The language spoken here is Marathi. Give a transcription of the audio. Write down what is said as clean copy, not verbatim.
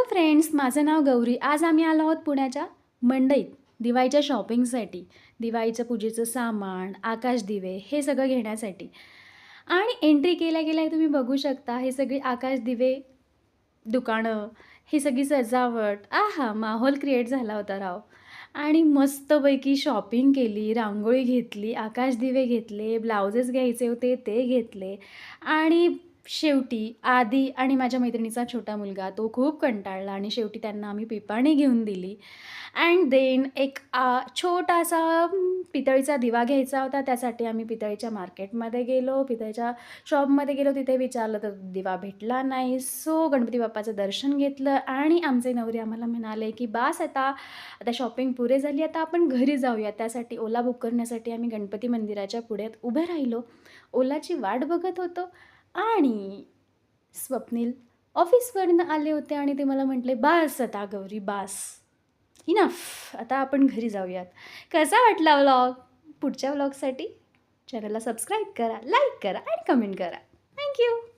फ्रेंड्स, माझं नाव गौरी. आज आम्ही आलो आहोत पुण्याच्या मंडईत दिवाळीच्या शॉपिंगसाठी. दिवाळीचं पूजेचं सामान, आकाशदिवे हे सगळं घेण्यासाठी. आणि एंट्री केल्या-केल्या तुम्ही बघू शकता हे सगळे आकाशदिवे, दुकानं, ही सगळी सजावट. आहा! माहोल क्रिएट झाला होता राव. आणि मस्तपैकी शॉपिंग केली, रांगोळी घेतली, आकाशदिवे घेतले, ब्लाउजेस घ्यायचे होते ते घेतले आणि शेवटी आदी आणि माझ्या मैत्रिणीचा छोटा मुलगा तो खूप कंटाळला आणि शेवटी त्यांना आम्ही पिपाणी घेऊन दिली. अँड देन एक छोटासा पितळीचा दिवा घ्यायचा होता. त्यासाठी आम्ही पितळीच्या मार्केटमध्ये गेलो, पितळीच्या शॉपमध्ये गेलो. तिथे विचारलं तर दिवा भेटला नाही. सो गणपती बाप्पाचं दर्शन घेतलं आणि आमचे नवरे आम्हाला म्हणाले, की "बास आता शॉपिंग पुरे झाली, आता आपण घरी जाऊया." त्यासाठी ओला बुक करण्यासाठी आम्ही गणपती मंदिराच्या पुढ्यात उभे राहिलो. ओलाची वाट बघत होतो आणि स्वप्नील ऑफिसवरनं आले होते आणि ते मला म्हटले, "बास आता गौरी बास. इनफ. आता आपण घरी जाऊयात." कसा वाटला व्लॉग? पुढच्या व्लॉगसाठी चॅनलला सबस्क्राईब करा, लाईक करा आणि कमेंट करा. Thank you.